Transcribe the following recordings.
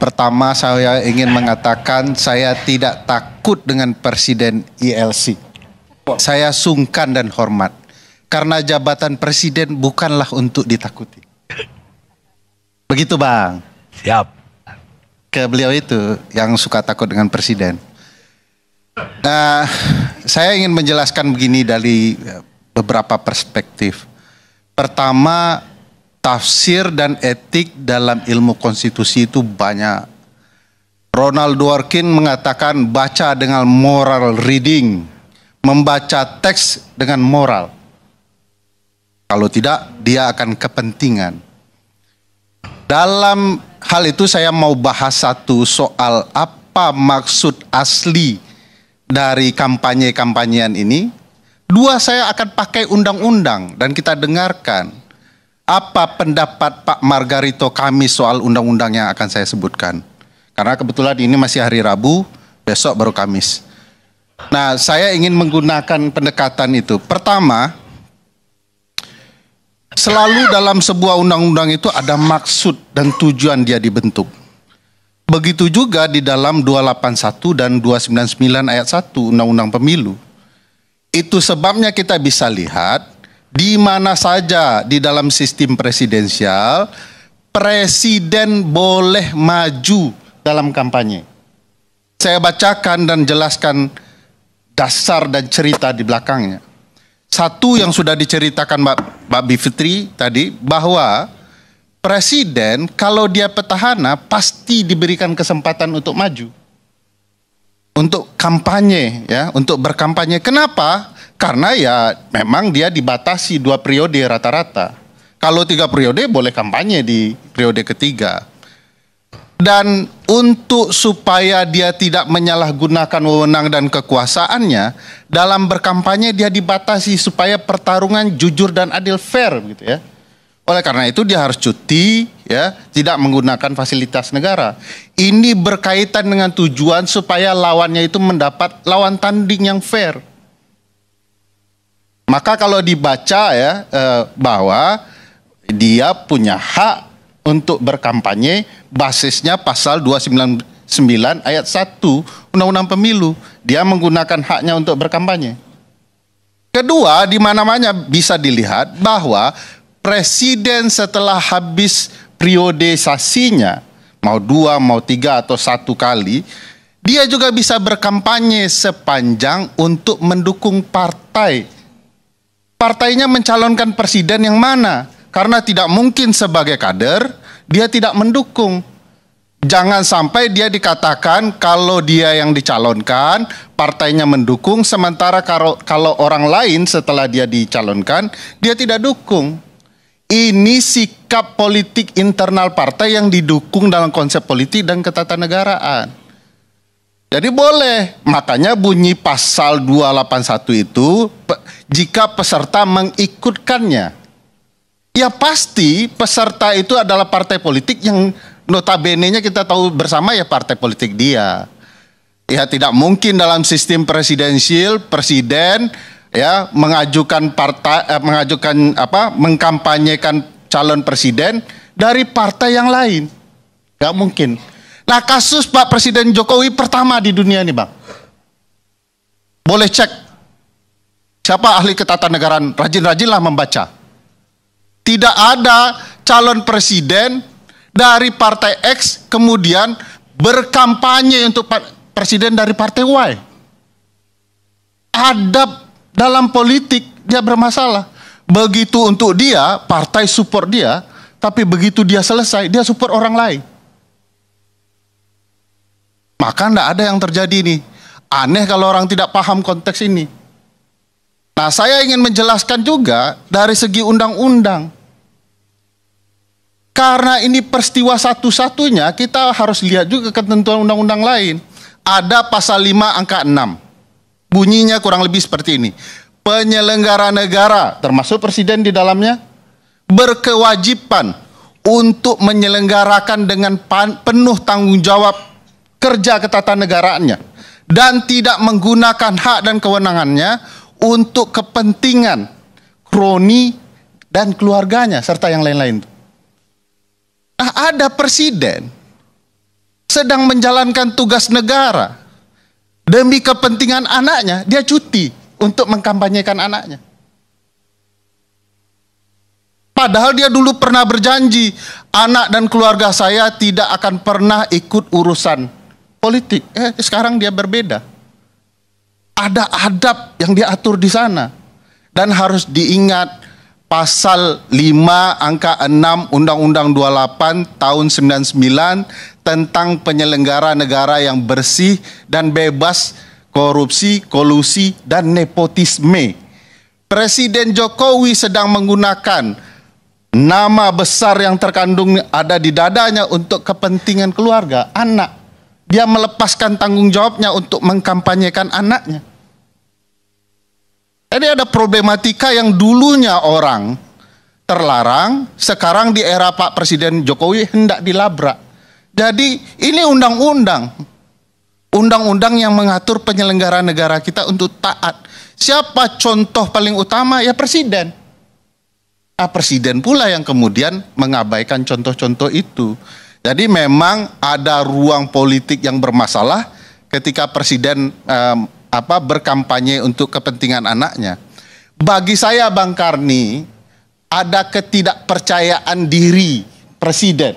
Pertama, saya ingin mengatakan saya tidak takut dengan Presiden ILC. Saya sungkan dan hormat. Karena jabatan presiden bukanlah untuk ditakuti. Begitu, Bang. Siap. Ke beliau itu yang suka takut dengan presiden. Nah, saya ingin menjelaskan begini dari beberapa perspektif. Pertama, tafsir dan etik dalam ilmu konstitusi itu banyak. Ronald Dworkin mengatakan baca dengan moral reading, membaca teks dengan moral. Kalau tidak, dia akan kepentingan. Dalam hal itu saya mau bahas satu soal apa maksud asli dari kampanye-kampanyean ini. Dua, saya akan pakai undang-undang dan kita dengarkan apa pendapat Pak Margarito Kamis soal undang-undang yang akan saya sebutkan. Karena kebetulan ini masih hari Rabu, besok baru Kamis. Nah, saya ingin menggunakan pendekatan itu. Pertama, selalu dalam sebuah undang-undang itu ada maksud dan tujuan dia dibentuk. Begitu juga di dalam 281 dan 299 ayat 1 Undang-Undang Pemilu. Itu sebabnya kita bisa lihat di mana saja di dalam sistem presidensial, presiden boleh maju dalam kampanye. Saya bacakan dan jelaskan dasar dan cerita di belakangnya. Satu yang sudah diceritakan Mbak Bivitri tadi, bahwa presiden kalau dia petahana pasti diberikan kesempatan untuk maju. Untuk kampanye, ya, untuk berkampanye. Kenapa? Karena ya memang dia dibatasi 2 periode rata-rata. Kalau 3 periode boleh kampanye di periode ketiga. Dan untuk supaya dia tidak menyalahgunakan wewenang dan kekuasaannya, dalam berkampanye dia dibatasi supaya pertarungan jujur dan adil, fair gitu ya. Oleh karena itu dia harus cuti ya, tidak menggunakan fasilitas negara. Ini berkaitan dengan tujuan supaya lawannya itu mendapat lawan tanding yang fair. Maka kalau dibaca ya bahwa dia punya hak untuk berkampanye, basisnya pasal 299 ayat 1 Undang-Undang Pemilu. Dia menggunakan haknya untuk berkampanye. Kedua, di mana-mana bisa dilihat bahwa presiden setelah habis periodisasinya, mau 2, mau 3 atau 1 kali, dia juga bisa berkampanye sepanjang untuk mendukung partai. Partainya mencalonkan presiden yang mana? Karena tidak mungkin sebagai kader, dia tidak mendukung. Jangan sampai dia dikatakan kalau dia yang dicalonkan, partainya mendukung, sementara kalau orang lain setelah dia dicalonkan, dia tidak dukung. Ini sikap politik internal partai yang didukung dalam konsep politik dan ketatanegaraan. Jadi boleh, makanya bunyi pasal 281 itu, jika peserta mengikutkannya. Ya pasti peserta itu adalah partai politik yang notabene-nya kita tahu bersama ya partai politik dia. Ya tidak mungkin dalam sistem presidensial presiden ya mengkampanyekan calon presiden dari partai yang lain. Gak mungkin. Nah, kasus Pak Presiden Jokowi pertama di dunia ini, Bang. Boleh cek. Siapa ahli ketatanegaraan, rajin-rajinlah membaca. Tidak ada calon presiden dari partai X kemudian berkampanye untuk presiden dari partai Y. Adab dalam politik dia bermasalah. Begitu untuk dia, partai support dia, tapi begitu dia selesai, dia support orang lain. Maka tidak ada yang terjadi ini. Aneh kalau orang tidak paham konteks ini. Nah, saya ingin menjelaskan juga dari segi undang-undang. Karena ini peristiwa satu-satunya, kita harus lihat juga ketentuan undang-undang lain. Ada pasal 5 angka 6. Bunyinya kurang lebih seperti ini. Penyelenggara negara, termasuk presiden di dalamnya, berkewajiban untuk menyelenggarakan dengan penuh tanggung jawab kerja ketatanegaraan dan tidak menggunakan hak dan kewenangannya untuk kepentingan kroni dan keluarganya serta yang lain-lain. Nah, ada presiden sedang menjalankan tugas negara. Demi kepentingan anaknya, dia cuti untuk mengkampanyekan anaknya. Padahal dia dulu pernah berjanji, anak dan keluarga saya tidak akan pernah ikut urusan politik. Sekarang dia berbeda. Ada adab yang diatur di sana. Dan harus diingat, pasal 5 angka 6 Undang-Undang 28 tahun 99 tentang penyelenggara negara yang bersih dan bebas korupsi, kolusi, dan nepotisme. Presiden Jokowi sedang menggunakan nama besar yang terkandung ada di dadanya untuk kepentingan keluarga, anak. Dia melepaskan tanggung jawabnya untuk mengkampanyekan anaknya. Jadi ada problematika yang dulunya orang terlarang, sekarang di era Pak Presiden Jokowi hendak dilabrak. Jadi ini undang-undang yang mengatur penyelenggara negara kita untuk taat. Siapa contoh paling utama? Ya presiden. Nah, presiden pula yang kemudian mengabaikan contoh-contoh itu. Jadi memang ada ruang politik yang bermasalah ketika presiden berkampanye untuk kepentingan anaknya. Bagi saya Bang Karni, ada ketidakpercayaan diri presiden.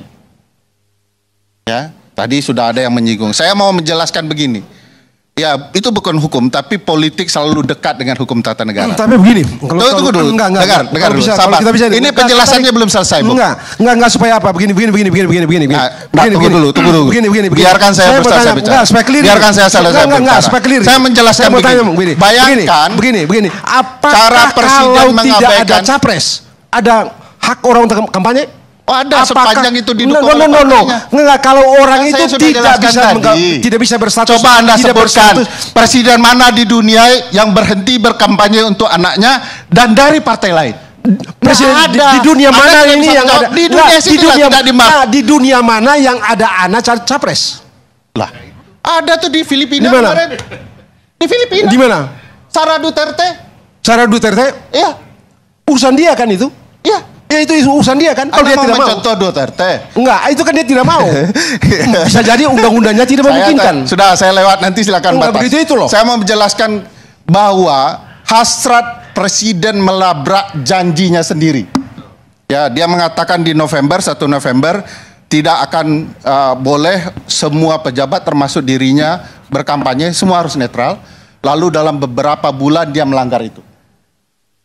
Ya, tadi sudah ada yang menyinggung. Saya mau menjelaskan begini. Ya, itu bukan hukum, tapi politik selalu dekat dengan hukum tata negara. Tapi begini, tunggu dulu. Dengar dulu, sabar. Ini penjelasannya belum selesai, Bu. Enggak, supaya apa? Begini. Tunggu dulu. Begini. Biarkan saya selesai bicara. Biarkan saya selesai bicara. Saya menjelaskan begini. Bayangkan, begini. Cara presiden kalau tidak ada mengabaikan capres, ada hak orang untuk kampanye? Oh, ada. Sepanjang itu didukung oleh partainya. Enggak, kalau orang itu tidak bisa berstatus. Coba Anda sebutkan presiden mana di dunia yang berhenti berkampanye untuk anaknya dan dari partai lain? Presiden di dunia mana ini yang ada? Di dunia mana yang ada anak capres? Lah, ada tuh di Filipina. Di mana? Di Filipina. Di mana? Sarah Duterte. Iya. Urusan dia kan itu? Iya. Ya itu urusan dia kan. Kalau dia tidak mau. Contoh Duterte. Enggak, itu kan dia tidak mau. Bisa jadi undang-undangnya tidak memungkinkan. Saya lewat, nanti silakan batas. Begitu itu loh. Saya mau menjelaskan bahwa hasrat presiden melabrak janjinya sendiri. Ya, dia mengatakan di 1 November tidak akan boleh semua pejabat termasuk dirinya berkampanye, semua harus netral. Lalu dalam beberapa bulan dia melanggar itu.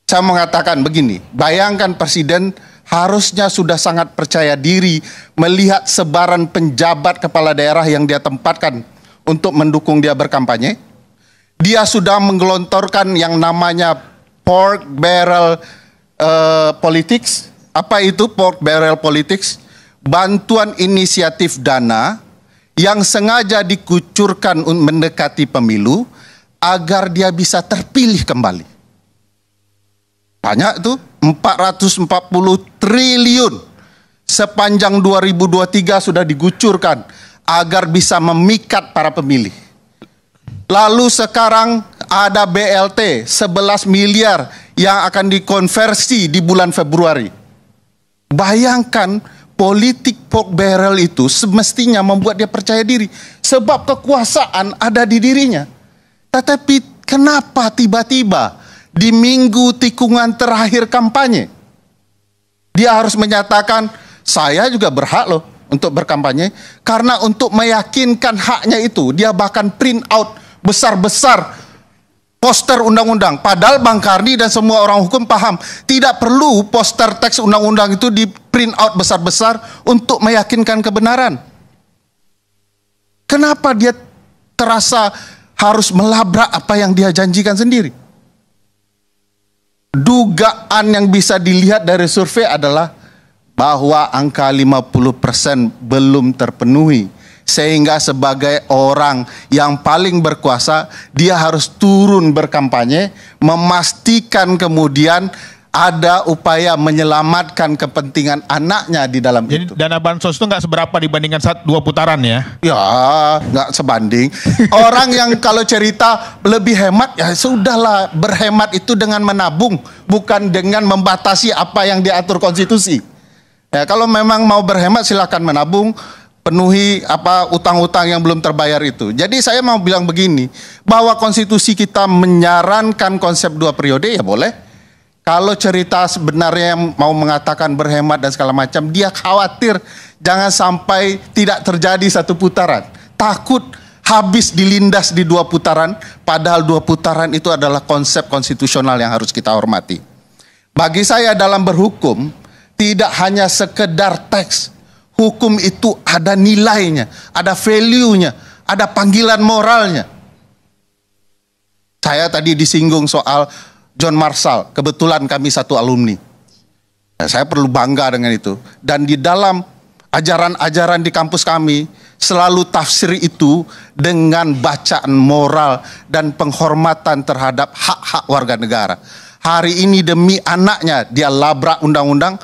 Saya mengatakan begini, bayangkan presiden harusnya sudah sangat percaya diri melihat sebaran penjabat kepala daerah yang dia tempatkan untuk mendukung dia berkampanye. Dia sudah menggelontorkan yang namanya pork barrel politics. Apa itu pork barrel politics? Bantuan inisiatif dana yang sengaja dikucurkan mendekati pemilu agar dia bisa terpilih kembali. Banyak itu, 440 triliun sepanjang 2023 sudah digucurkan agar bisa memikat para pemilih. Lalu sekarang ada BLT 11 miliar yang akan dikonversi di bulan Februari. Bayangkan politik pork barrel itu semestinya membuat dia percaya diri sebab kekuasaan ada di dirinya. Tetapi kenapa tiba-tiba di minggu tikungan terakhir kampanye dia harus menyatakan saya juga berhak loh untuk berkampanye, karena untuk meyakinkan haknya itu dia bahkan print out besar-besar poster undang-undang. Padahal Bang Karni dan semua orang hukum paham tidak perlu poster teks undang-undang itu di print out besar-besar untuk meyakinkan kebenaran. Kenapa dia terasa harus melabrak apa yang dia janjikan sendiri? Dugaan yang bisa dilihat dari survei adalah bahwa angka 50% belum terpenuhi. Sehingga sebagai orang yang paling berkuasa, dia harus turun berkampanye, memastikan kemudian ada upaya menyelamatkan kepentingan anaknya di dalam itu. Jadi dana bansos itu nggak seberapa dibandingkan 2 putaran ya? Ya, nggak sebanding. Orang yang kalau cerita lebih hemat, ya sudahlah, berhemat itu dengan menabung, bukan dengan membatasi apa yang diatur konstitusi. Ya, kalau memang mau berhemat silakan menabung. penuhi utang-utang yang belum terbayar itu. Jadi saya mau bilang begini, bahwa konstitusi kita menyarankan konsep 2 periode ya boleh. Kalau cerita sebenarnya yang mau mengatakan berhemat dan segala macam, dia khawatir jangan sampai tidak terjadi 1 putaran. Takut habis dilindas di 2 putaran, padahal 2 putaran itu adalah konsep konstitusional yang harus kita hormati. Bagi saya dalam berhukum, tidak hanya sekedar teks. Hukum itu ada nilainya, ada value-nya, ada panggilan moralnya. Saya tadi disinggung soal John Marshall, kebetulan kami satu alumni. Saya perlu bangga dengan itu. Dan di dalam ajaran-ajaran di kampus kami, selalu tafsir itu dengan bacaan moral dan penghormatan terhadap hak-hak warga negara. Hari ini demi anaknya dia labrak undang-undang.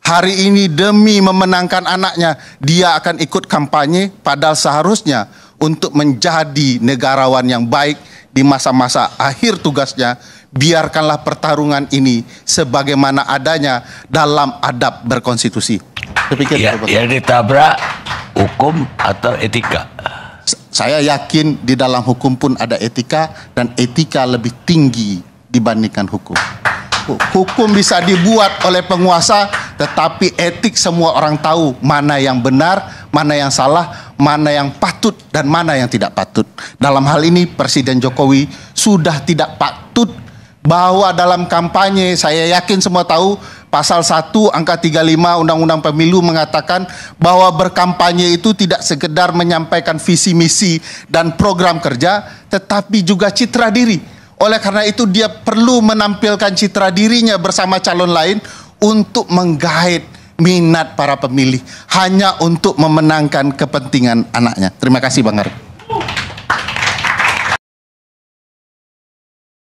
Hari ini demi memenangkan anaknya dia akan ikut kampanye, padahal seharusnya untuk menjadi negarawan yang baik di masa-masa akhir tugasnya, biarkanlah pertarungan ini sebagaimana adanya dalam adab berkonstitusi. Ya ditabrak hukum atau etika? Saya yakin di dalam hukum pun ada etika, dan etika lebih tinggi dibandingkan hukum. Hukum bisa dibuat oleh penguasa, tetapi etik semua orang tahu mana yang benar, mana yang salah, mana yang patut dan mana yang tidak patut. Dalam hal ini Presiden Jokowi sudah tidak patut bahwa dalam kampanye, saya yakin semua tahu pasal 1 angka 35 Undang-Undang Pemilu mengatakan bahwa berkampanye itu tidak sekedar menyampaikan visi misi dan program kerja, tetapi juga citra diri. Oleh karena itu dia perlu menampilkan citra dirinya bersama calon lain untuk menggait minat para pemilih, hanya untuk memenangkan kepentingan anaknya. Terima kasih Bang Arif.